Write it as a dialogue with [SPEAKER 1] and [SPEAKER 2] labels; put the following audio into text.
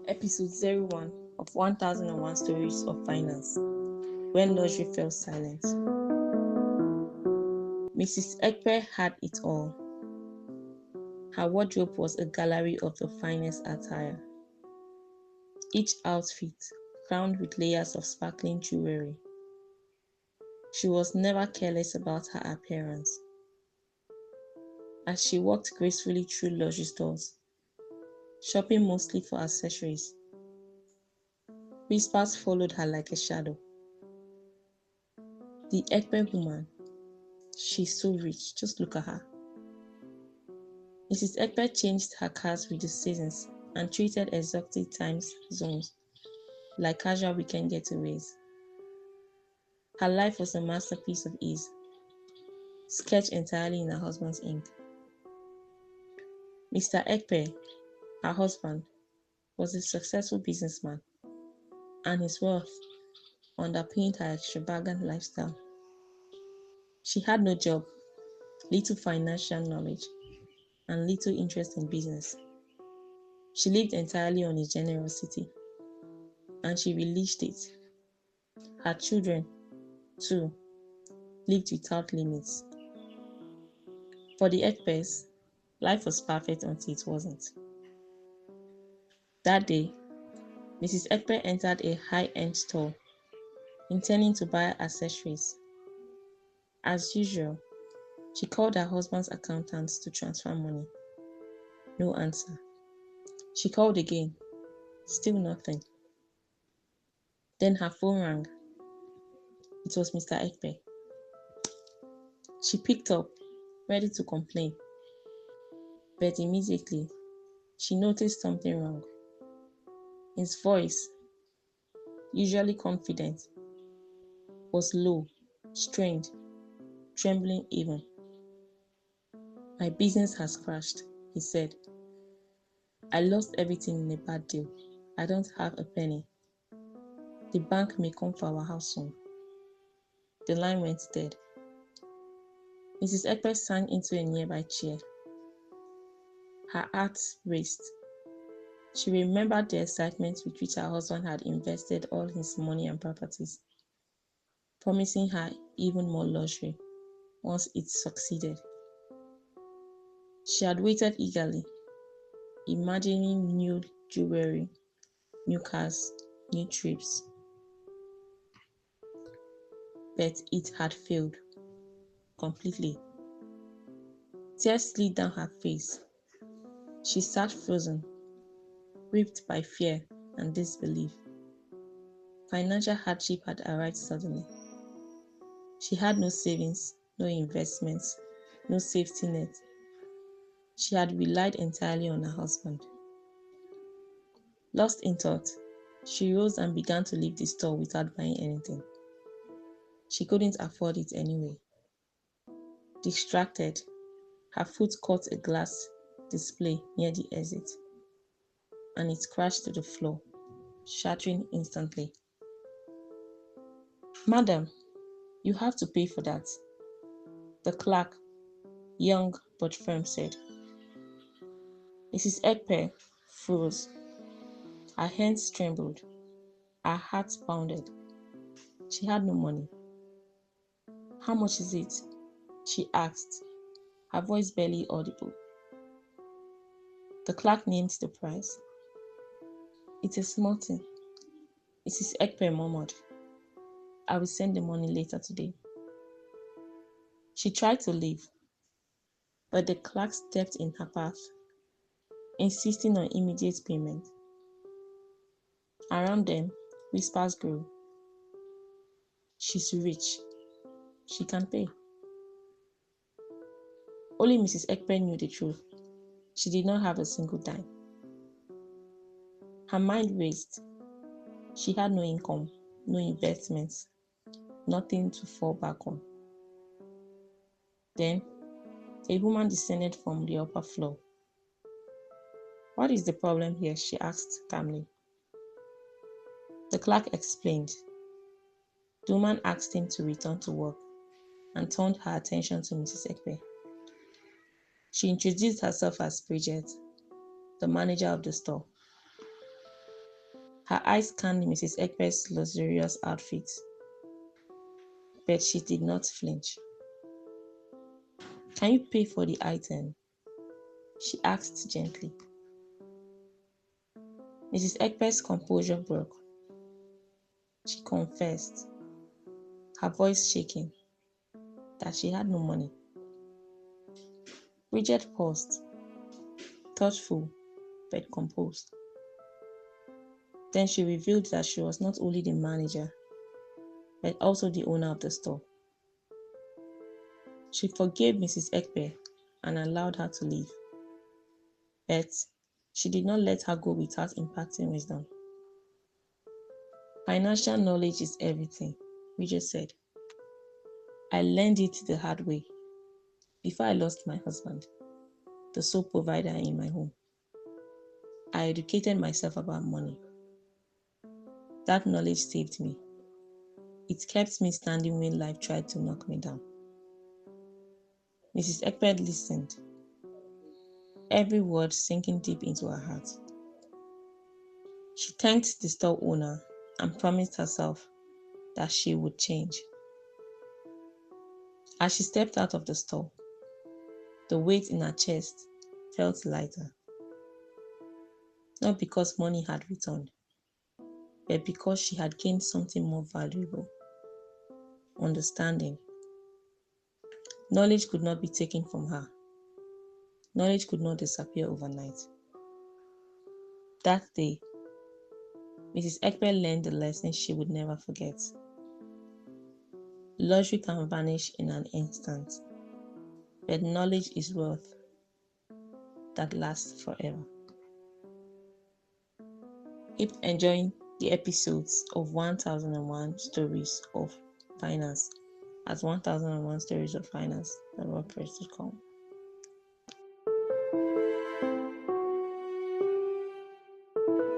[SPEAKER 1] Episode 01 of 1001 Stories of Finance, When Luxury Fell Silent. Mrs. Ekpe had it all. Her wardrobe was a gallery of the finest attire, each outfit crowned with layers of sparkling jewelry. She was never careless about her appearance. As she walked gracefully through luxury stores, shopping mostly for accessories, whispers followed her like a shadow. The Ekpe woman, she's so rich, just look at her. Mrs. Ekpe changed her cars with the seasons and treated exotic time zones like casual weekend getaways. Her life was a masterpiece of ease, sketched entirely in her husband's ink. Mr. Ekpe, her husband, was a successful businessman, and his wealth underpinned her extravagant lifestyle. She had no job, little financial knowledge, and little interest in business. She lived entirely on his generosity, and she relished it. Her children, too, lived without limits. For the Ekpes, life was perfect until it wasn't. That day, Mrs. Ekpe entered a high-end store, intending to buy accessories. As usual, she called her husband's accountant to transfer money. No answer. She called again. Still nothing. Then her phone rang. It was Mr. Ekpe. She picked up, ready to complain. But immediately, she noticed something wrong. His voice, usually confident, was low, strained, trembling even. My business has crashed, he said. I lost everything in a bad deal. I don't have a penny. The bank may come for our house soon. The line went dead. Mrs. Ekpe sank into a nearby chair. Her heart raced. She remembered the excitement with which her husband had invested all his money and properties, promising her even more luxury once it succeeded. She had waited eagerly, imagining new jewelry, new cars, new trips. But it had failed completely. Tears slid down her face. She sat frozen, gripped by fear and disbelief. Financial hardship had arrived suddenly. She had no savings, no investments, no safety net. She had relied entirely on her husband. Lost in thought, she rose and began to leave the store without buying anything. She couldn't afford it anyway. Distracted, her foot caught a glass display near the exit, and it crashed to the floor, shattering instantly. Madam, you have to pay for that, the clerk, young but firm, said. Mrs. Ekpe froze. Her hands trembled. Her heart pounded. She had no money. How much is it? She asked, her voice barely audible. The clerk named the price. It's a small thing. Mrs. Ekpe murmured. I will send the money later today. She tried to leave, but the clerk stepped in her path, insisting on immediate payment. Around them, whispers grew. She's rich. She can pay. Only Mrs. Ekpe knew the truth. She did not have a single dime. Her mind raced. She had no income, no investments, nothing to fall back on. Then, a woman descended from the upper floor. What is the problem here? She asked calmly. The clerk explained. The woman asked him to return to work and turned her attention to Mrs. Ekpe. She introduced herself as Bridget, the manager of the store. Her eyes scanned Mrs. Ekpe's luxurious outfit, but she did not flinch. "Can you pay for the item?" she asked gently. Mrs. Ekpe's composure broke. She confessed, her voice shaking, that she had no money. Bridget paused, thoughtful but composed. Then she revealed that she was not only the manager, but also the owner of the store. She forgave Mrs. Ekpe and allowed her to leave. But she did not let her go without imparting wisdom. "Financial knowledge is everything," Bridget said. "I learned it the hard way before I lost my husband, the sole provider in my home. I educated myself about money. That knowledge saved me. It kept me standing when life tried to knock me down." Mrs. Ekpe listened, every word sinking deep into her heart. She thanked the store owner and promised herself that she would change. As she stepped out of the store, the weight in her chest felt lighter. Not because money had returned, but because she had gained something more valuable: understanding. Knowledge could not be taken from her. Knowledge could not disappear overnight. That day, Mrs. Ekpe learned the lesson she would never forget. Luxury can vanish in an instant, but knowledge is wealth that lasts forever. Keep enjoying the episodes of 1001 Stories of Finance at 1001 Stories of Finance at WordPress.com.